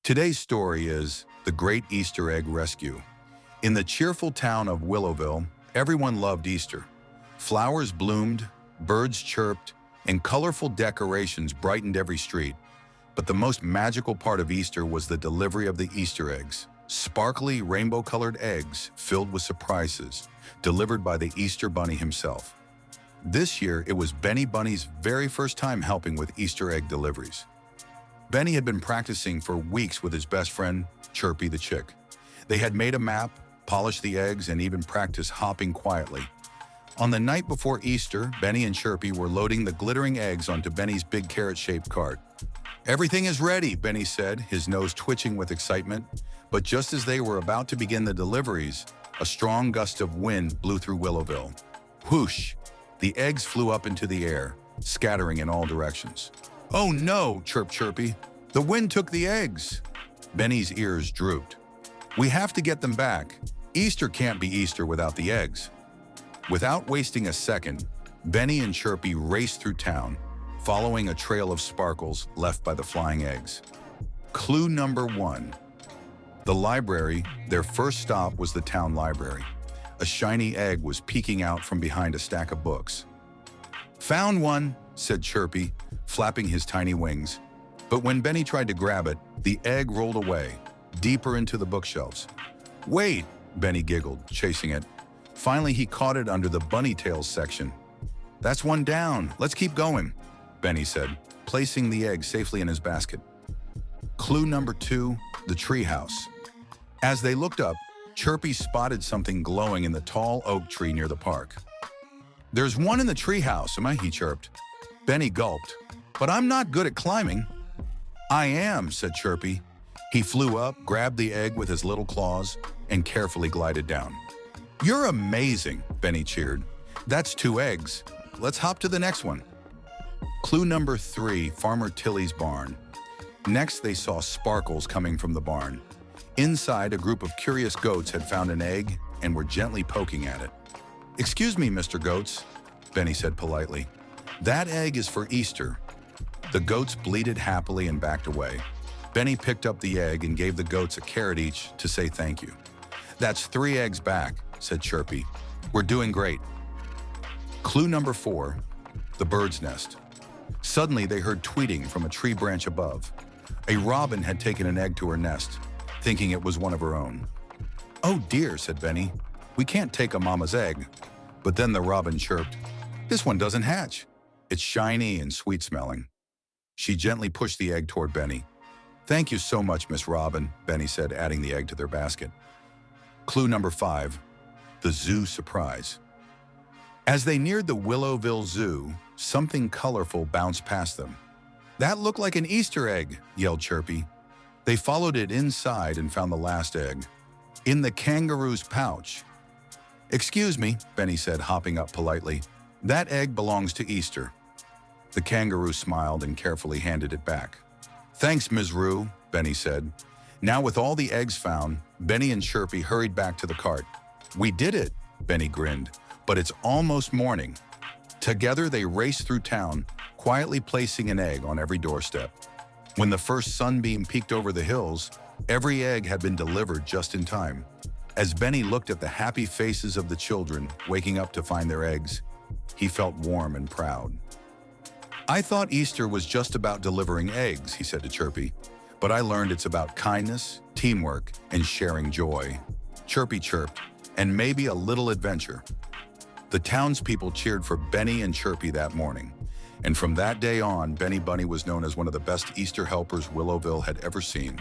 Today's story is The Great Easter Egg Rescue. In the cheerful town of Willowville, everyone loved Easter. Flowers bloomed, birds chirped, and colorful decorations brightened every street. But the most magical part of Easter was the delivery of the Easter eggs. Sparkly, rainbow-colored eggs filled with surprises, delivered by the Easter Bunny himself. This year, it was Benny Bunny's very first time helping with Easter egg deliveries. Benny had been practicing for weeks with his best friend, Chirpy the chick. They had made a map, polished the eggs, and even practiced hopping quietly. On the night before Easter, Benny and Chirpy were loading the glittering eggs onto Benny's big carrot-shaped cart. "Everything is ready," Benny said, his nose twitching with excitement. But just as they were about to begin the deliveries, a strong gust of wind blew through Willowville. Whoosh! The eggs flew up into the air, scattering in all directions. "Oh no," chirped Chirpy. "The wind took the eggs." Benny's ears drooped. "We have to get them back. Easter can't be Easter without the eggs." Without wasting a second, Benny and Chirpy raced through town, following a trail of sparkles left by the flying eggs. Clue number 1. The library. Their first stop was the town library. A shiny egg was peeking out from behind a stack of books. "Found one," said Chirpy, flapping his tiny wings. But when Benny tried to grab it, the egg rolled away, deeper into the bookshelves. "Wait," Benny giggled, chasing it. Finally, he caught it under the bunny tails section. "That's one down. Let's keep going," Benny said, placing the egg safely in his basket. Clue number 2, the treehouse. As they looked up, Chirpy spotted something glowing in the tall oak tree near the park. "There's one in the treehouse, he chirped. Benny gulped. "But I'm not good at climbing." "I am," said Chirpy. He flew up, grabbed the egg with his little claws, and carefully glided down. "You're amazing," Benny cheered. "That's 2 eggs. Let's hop to the next one." Clue number 3, Farmer Tilly's barn. Next, they saw sparkles coming from the barn. Inside, a group of curious goats had found an egg and were gently poking at it. "Excuse me, Mr. Goats," Benny said politely. "That egg is for Easter." The goats bleated happily and backed away. Benny picked up the egg and gave the goats a carrot each to say thank you. "That's 3 eggs back," said Chirpy. "We're doing great." Clue number 4, the bird's nest. Suddenly, they heard tweeting from a tree branch above. A robin had taken an egg to her nest, thinking it was one of her own. "Oh dear," said Benny. "We can't take a mama's egg." But then the robin chirped, "This one doesn't hatch. It's shiny and sweet-smelling." She gently pushed the egg toward Benny. "Thank you so much, Miss Robin," Benny said, adding the egg to their basket. Clue number 5, the zoo surprise. As they neared the Willowville Zoo, something colorful bounced past them. "That looked like an Easter egg," yelled Chirpy. They followed it inside and found the last egg, in the kangaroo's pouch. "Excuse me," Benny said, hopping up politely. "That egg belongs to Easter." The kangaroo smiled and carefully handed it back. "Thanks, Ms. Roo," Benny said. Now, with all the eggs found, Benny and Chirpy hurried back to the cart. "We did it," Benny grinned, "but it's almost morning." Together, they raced through town, quietly placing an egg on every doorstep. When the first sunbeam peeked over the hills, every egg had been delivered just in time. As Benny looked at the happy faces of the children waking up to find their eggs, he felt warm and proud. "I thought Easter was just about delivering eggs," he said to Chirpy, "but I learned it's about kindness, teamwork, and sharing joy." Chirpy chirped, "And maybe a little adventure." The townspeople cheered for Benny and Chirpy that morning, and from that day on, Benny Bunny was known as one of the best Easter helpers Willowville had ever seen.